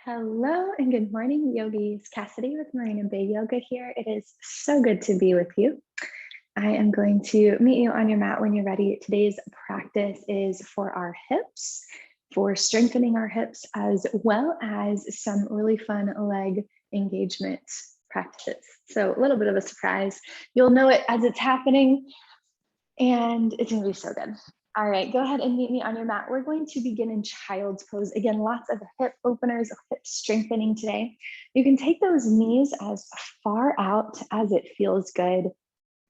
Hello and good morning, yogis. Cassidy with Marina Bay Yoga here. It is so good to be with you. I am going to meet you on your mat when you're ready. Today's practice is for our hips, for strengthening our hips, as well as some really fun leg engagement practices. So a little bit of a surprise. You'll know it as it's happening, and it's going to be so good. All right, go ahead and meet me on your mat. We're going to begin in child's pose. Again, lots of hip openers, hip strengthening today. You can take those knees as far out as it feels good.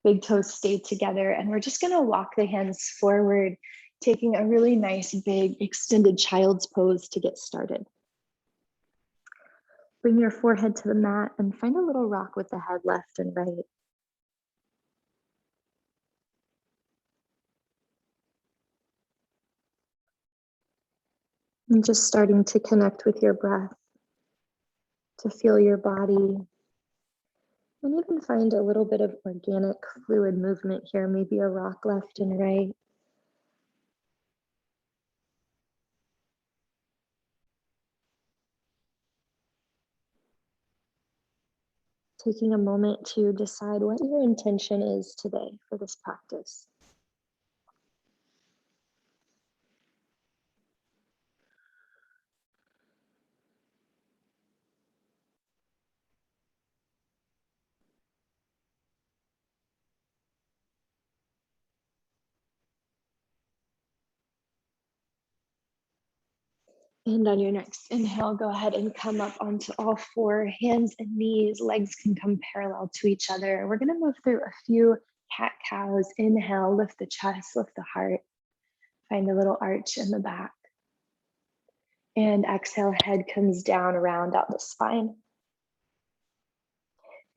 Big toes stay together, and we're just gonna walk the hands forward, taking a really nice, big, extended child's pose to get started. Bring your forehead to the mat and find a little rock with the head left and right. And just starting to connect with your breath, to feel your body, and even find a little bit of organic fluid movement here, maybe a rock left and right. Taking a moment to decide what your intention is today for this practice. And on your next inhale, go ahead and come up onto all four, hands and knees, legs can come parallel to each other. We're gonna move through a few cat-cows. Inhale, lift the chest, lift the heart. Find a little arch in the back. And exhale, head comes down, round out the spine.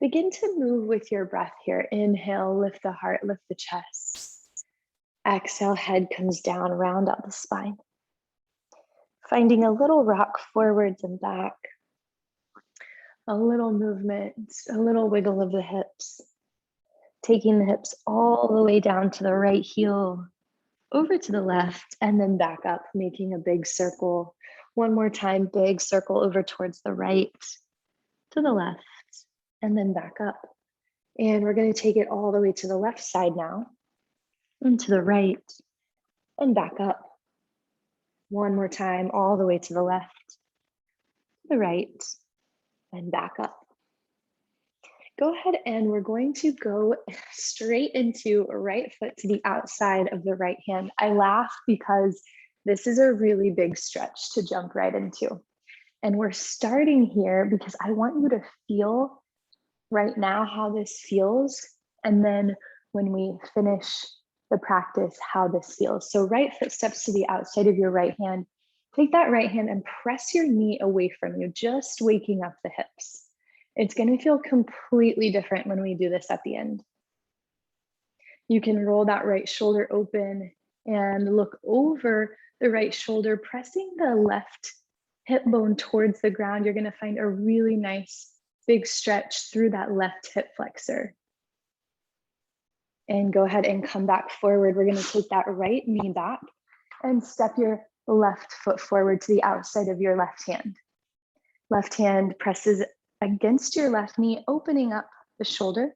Begin to move with your breath here. Inhale, lift the heart, lift the chest. Exhale, head comes down, round out the spine. Finding a little rock forwards and back. A little movement, a little wiggle of the hips. Taking the hips all the way down to the right heel, over to the left, and then back up, making a big circle. One more time, big circle over towards the right, to the left, and then back up. And we're going to take it all the way to the left side now, and to the right, and back up. One more time, all the way to the left, the right, and back up. Go ahead and we're going to go straight into right foot to the outside of the right hand. I laugh because this is a really big stretch to jump right into. And we're starting here because I want you to feel right now how this feels. And then when we finish the practice, how this feels. So right foot steps to the outside of your right hand. Take that right hand and press your knee away from you, just waking up the hips. It's going to feel completely different when we do this at the end. You can roll that right shoulder open and look over the right shoulder, pressing the left hip bone towards the ground. You're going to find a really nice big stretch through that left hip flexor. And go ahead and come back forward. We're going to take that right knee back and step your left foot forward to the outside of your left hand. Left hand presses against your left knee, opening up the shoulder.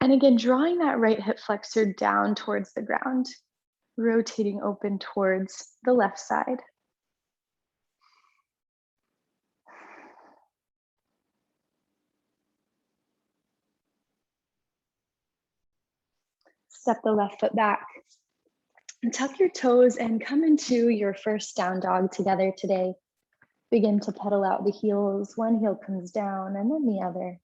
And again, drawing that right hip flexor down towards the ground, rotating open towards the left side. Step the left foot back. And tuck your toes and come into your first down dog together today. Begin to pedal out the heels. One heel comes down and then the other.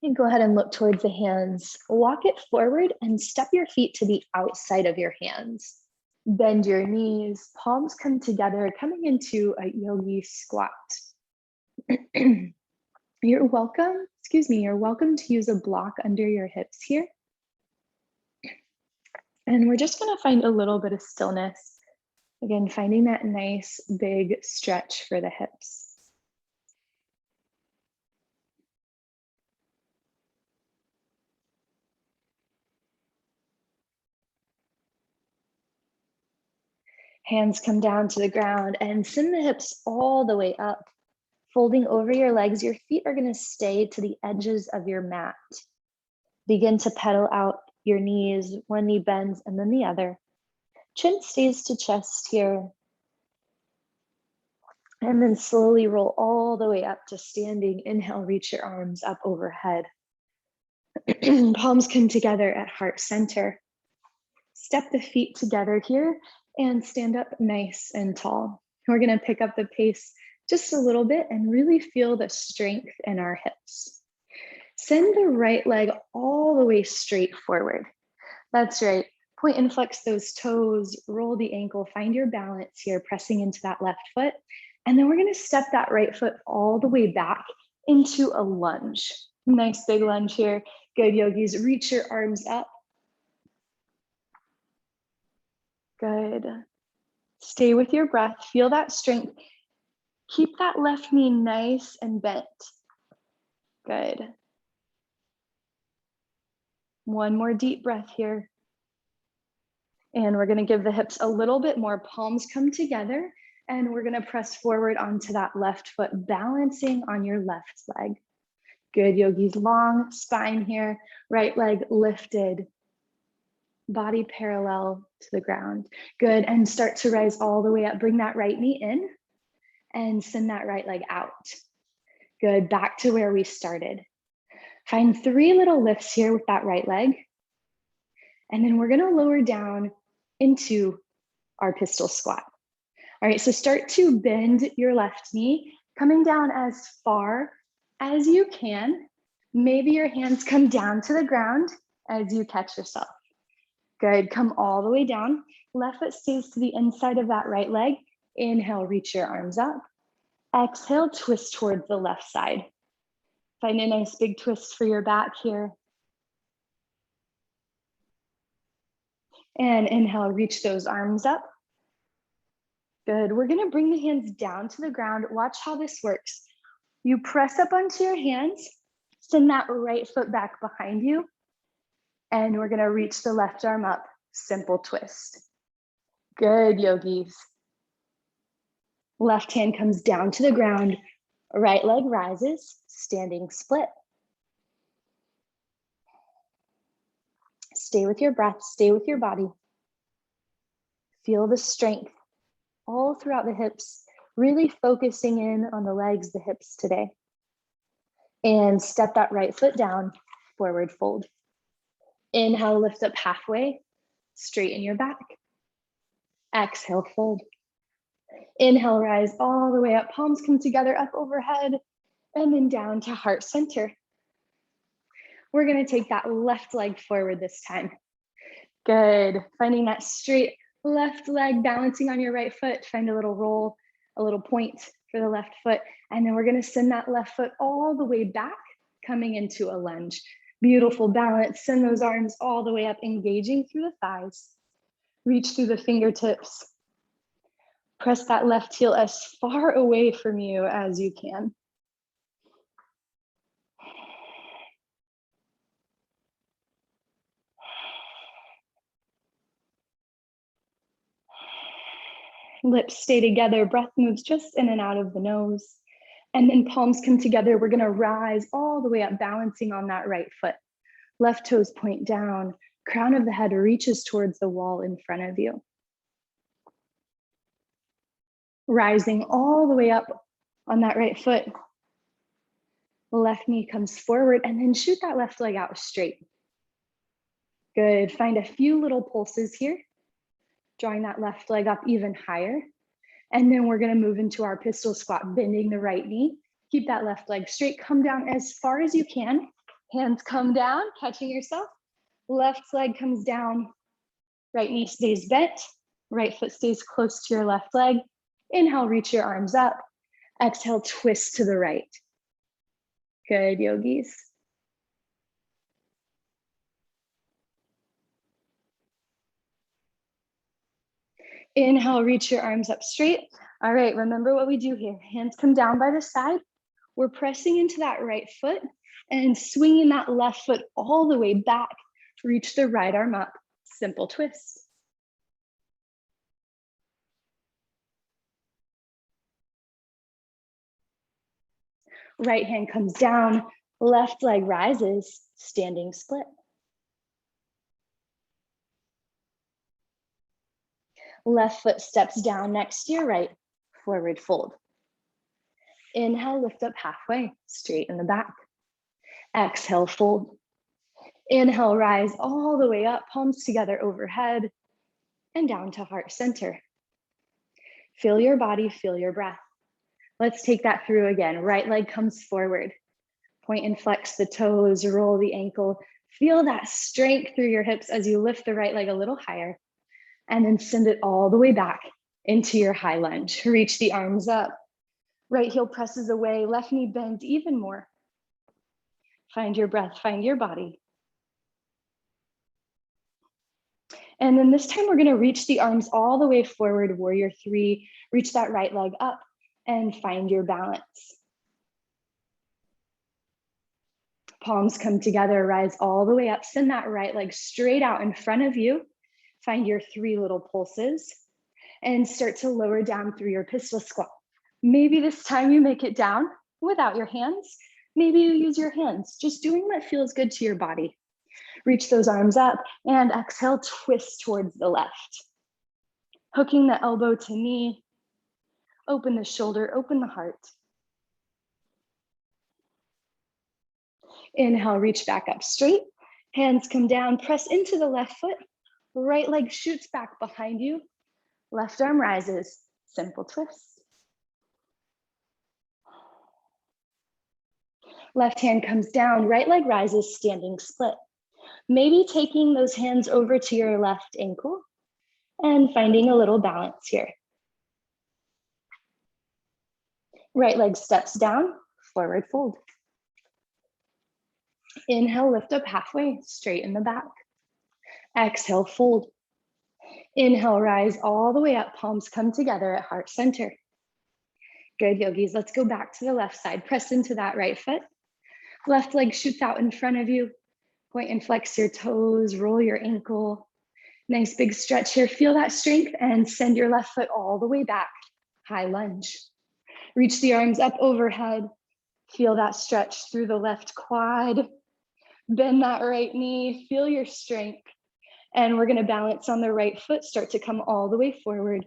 And go ahead and look towards the hands. Walk it forward and step your feet to the outside of your hands. Bend your knees, palms come together, coming into a yogi squat. You're welcome to use a block under your hips here. And we're just gonna find a little bit of stillness. Again, finding that nice big stretch for the hips. Hands come down to the ground and send the hips all the way up. Folding over your legs, your feet are going to stay to the edges of your mat. Begin to pedal out your knees, one knee bends and then the other. Chin stays to chest here. And then slowly roll all the way up to standing. Inhale, reach your arms up overhead. Palms come together at heart center. Step the feet together here and stand up nice and tall. We're going to pick up the pace just a little bit and really feel the strength in our hips. Send the right leg all the way straight forward. That's right. Point and flex those toes, roll the ankle, find your balance here, pressing into that left foot. And then we're going to step that right foot all the way back into a lunge. Nice big lunge here. Good, yogis. Reach your arms up. Good. Stay with your breath. Feel that strength. Keep that left knee nice and bent. Good. One more deep breath here. And we're going to give the hips a little bit more. Palms come together. And we're going to press forward onto that left foot, balancing on your left leg. Good, yogis. Long spine here. Right leg lifted. Body parallel to the ground. Good. And start to rise all the way up. Bring that right knee in and send that right leg out. Good. Back to where we started. Find 3 little lifts here with that right leg. And then we're going to lower down into our pistol squat. All right, so start to bend your left knee, coming down as far as you can. Maybe your hands come down to the ground as you catch yourself. Good, come all the way down. Left foot stays to the inside of that right leg. Inhale, reach your arms up. Exhale, twist towards the left side. Find a nice big twist for your back here. And inhale, reach those arms up. Good. We're going to bring the hands down to the ground. Watch how this works. You press up onto your hands, send that right foot back behind you, and we're going to reach the left arm up. Simple twist. Good, yogis. Left hand comes down to the ground. Right leg rises, standing split. Stay with your breath, stay with your body. Feel the strength all throughout the hips, really focusing in on the legs, the hips today. And step that right foot down, forward fold. Inhale, lift up halfway, straighten your back. Exhale, fold. Inhale, rise all the way up, palms come together up overhead, and then down to heart center. We're gonna take that left leg forward this time. Good, finding that straight left leg, balancing on your right foot. Find a little roll, a little point for the left foot. And then we're going to send that left foot all the way back, coming into a lunge. Beautiful balance. Send those arms all the way up, engaging through the thighs. Reach through the fingertips. Press that left heel as far away from you as you can. Lips stay together, breath moves just in and out of the nose. And then palms come together. We're gonna rise all the way up, balancing on that right foot. Left toes point down, crown of the head reaches towards the wall in front of you. Rising all the way up on that right foot. Left knee comes forward and then shoot that left leg out straight. Good, find a few little pulses here. Drawing that left leg up even higher. And then we're gonna move into our pistol squat, bending the right knee. Keep that left leg straight, come down as far as you can. Hands come down, catching yourself. Left leg comes down, right knee stays bent, right foot stays close to your left leg. Inhale, reach your arms up. Exhale, twist to the right. Good, yogis. Inhale, reach your arms up straight. All right, remember what we do here. Hands come down by the side. We're pressing into that right foot and swinging that left foot all the way back. Reach the right arm up. Simple twist. Right hand comes down, left leg rises, standing split. Left foot steps down next to your right, forward fold. Inhale, lift up halfway, straighten the back. Exhale, fold. Inhale, rise all the way up, palms together overhead and down to heart center. Feel your body, feel your breath. Let's take that through again. Right leg comes forward. Point and flex the toes, roll the ankle. Feel that strength through your hips as you lift the right leg a little higher, and then send it all the way back into your high lunge. Reach the arms up. Right heel presses away, left knee bends even more. Find your breath, find your body. And then this time we're gonna reach the arms all the way forward, warrior three. Reach that right leg up and find your balance. Palms come together, rise all the way up. Send that right leg straight out in front of you. Find your three little pulses and start to lower down through your pistol squat. Maybe this time you make it down without your hands. Maybe you use your hands, just doing what feels good to your body. Reach those arms up and exhale, twist towards the left. Hooking the elbow to knee. Open the shoulder, open the heart. Inhale, reach back up straight. Hands come down, press into the left foot. Right leg shoots back behind you. Left arm rises, simple twist. Left hand comes down, right leg rises, standing split. Maybe taking those hands over to your left ankle and finding a little balance here. Right leg steps down, forward fold. Inhale, lift up halfway, straighten the back. Exhale, fold. Inhale, rise all the way up, palms come together at heart center. Good, yogis. Let's go back to the left side. Press into that right foot. Left leg shoots out in front of you. Point and flex your toes, roll your ankle. Nice big stretch here. Feel that strength and send your left foot all the way back. High lunge. Reach the arms up overhead. Feel that stretch through the left quad. Bend that right knee. Feel your strength. And we're going to balance on the right foot. Start to come all the way forward.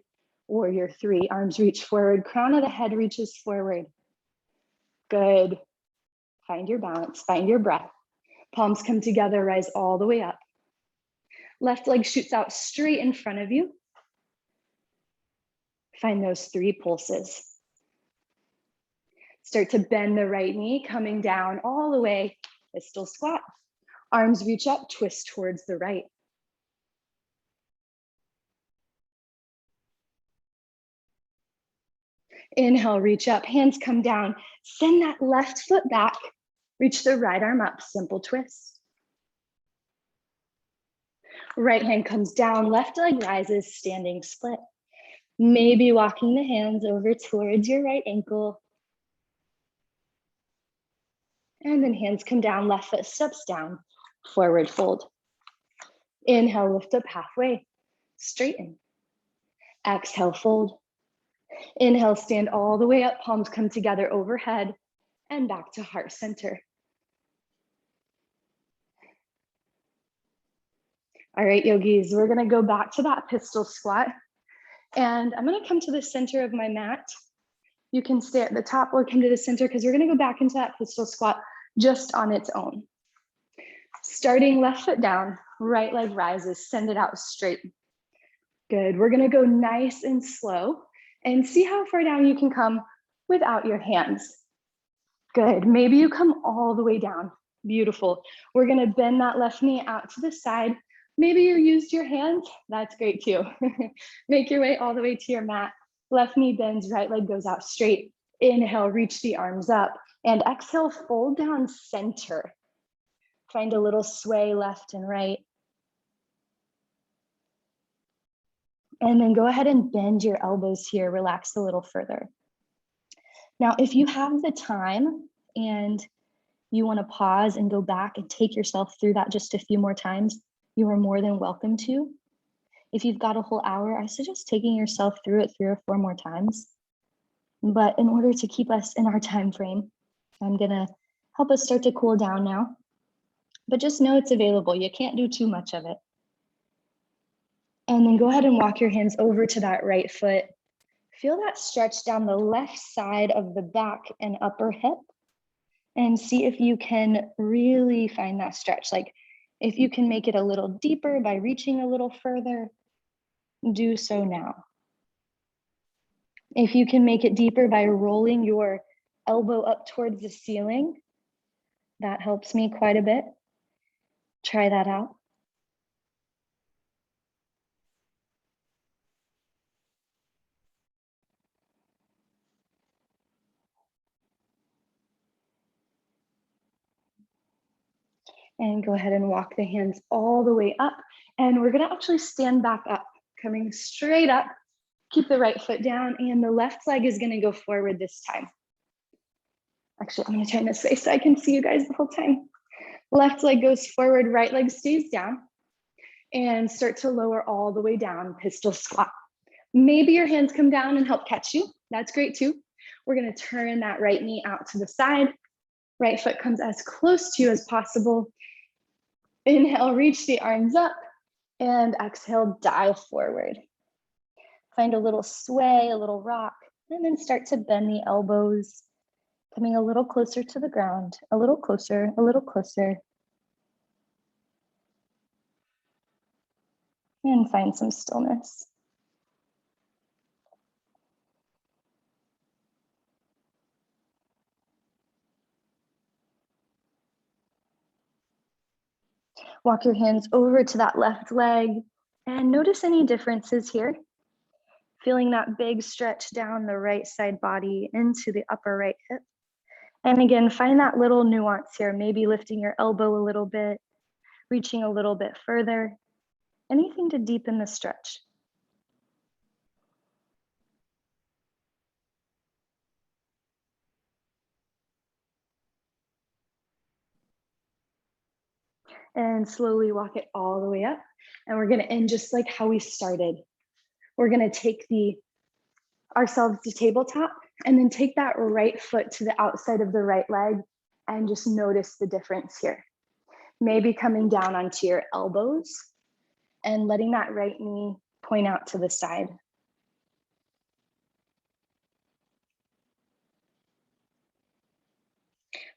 Warrior three. Arms reach forward. Crown of the head reaches forward. Good. Find your balance. Find your breath. Palms come together. Rise all the way up. Left leg shoots out straight in front of you. Find those three pulses. Start to bend the right knee, coming down all the way. Pistol squat. Arms reach up, twist towards the right. Inhale, reach up, hands come down. Send that left foot back. Reach the right arm up, simple twist. Right hand comes down, left leg rises, standing split. Maybe walking the hands over towards your right ankle. And then hands come down, left foot steps down, forward fold. Inhale, lift up halfway, straighten. Exhale, fold. Inhale, stand all the way up, palms come together overhead and back to heart center. All right, yogis, we're gonna go back to that pistol squat. And I'm gonna come to the center of my mat. You can stay at the top or come to the center because we're gonna go back into that pistol squat just on its own. Starting left foot down, right leg rises, send it out straight. Good, we're gonna go nice and slow and see how far down you can come without your hands. Good, maybe you come all the way down. Beautiful. We're gonna bend that left knee out to the side. Maybe you used your hands, that's great too. Make your way all the way to your mat. Left knee bends, right leg goes out straight. Inhale, reach the arms up, and exhale, fold down center. Find a little sway left and right. And then go ahead and bend your elbows here, relax a little further. Now, if you have the time and you want to pause and go back and take yourself through that just a few more times, you are more than welcome to. If you've got a whole hour, I suggest taking yourself through it 3 or 4 more times. But in order to keep us in our time frame, I'm gonna help us start to cool down now, but just know it's available. You can't do too much of it. And then go ahead and walk your hands over to that right foot. Feel that stretch down the left side of the back and upper hip, and see if you can really find that stretch. Like if you can make it a little deeper by reaching a little further, do so now. If you can make it deeper by rolling your elbow up towards the ceiling, that helps me quite a bit. Try that out. And go ahead and walk the hands all the way up. And we're gonna actually stand back up, coming straight up. Keep the right foot down, and the left leg is gonna go forward this time. Actually, I'm gonna turn this way so I can see you guys the whole time. Left leg goes forward, right leg stays down, and start to lower all the way down, pistol squat. Maybe your hands come down and help catch you. That's great too. We're gonna turn that right knee out to the side. Right foot comes as close to you as possible. Inhale, reach the arms up, and exhale, dive forward. Find a little sway, a little rock, and then start to bend the elbows, coming a little closer to the ground, a little closer, a little closer. And find some stillness. Walk your hands over to that left leg and notice any differences here. Feeling that big stretch down the right side body into the upper right hip. And again, find that little nuance here, maybe lifting your elbow a little bit, reaching a little bit further, anything to deepen the stretch. And slowly walk it all the way up. And we're gonna end just like how we started. We're gonna take ourselves to tabletop and then take that right foot to the outside of the right leg and just notice the difference here. Maybe coming down onto your elbows and letting that right knee point out to the side.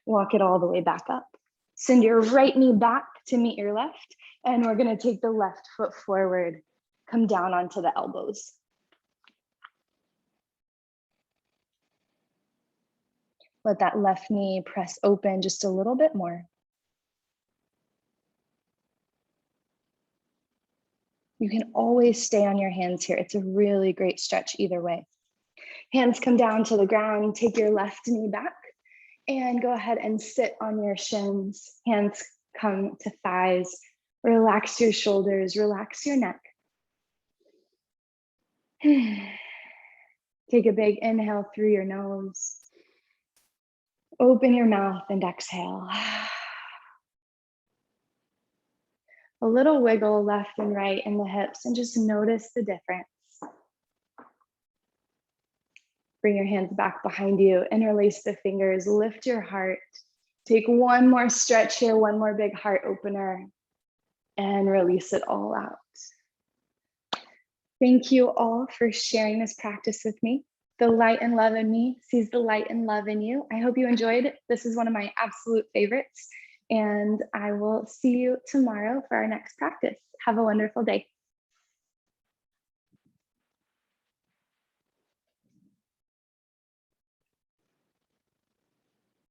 Walk it all the way back up. Send your right knee back to meet your left, and we're gonna take the left foot forward, come down onto the elbows. Let that left knee press open just a little bit more. You can always stay on your hands here. It's a really great stretch either way. Hands come down to the ground, take your left knee back, and go ahead and sit on your shins. Hands come to thighs. Relax your shoulders, relax your neck. Take a big inhale through your nose. Open your mouth and exhale. A little wiggle left and right in the hips, and just notice the difference. Bring your hands back behind you, interlace the fingers, lift your heart. Take one more stretch here, one more big heart opener, and release it all out. Thank you all for sharing this practice with me. The light and love in me sees the light and love in you. I hope you enjoyed it. This is one of my absolute favorites, and I will see you tomorrow for our next practice. Have a wonderful day.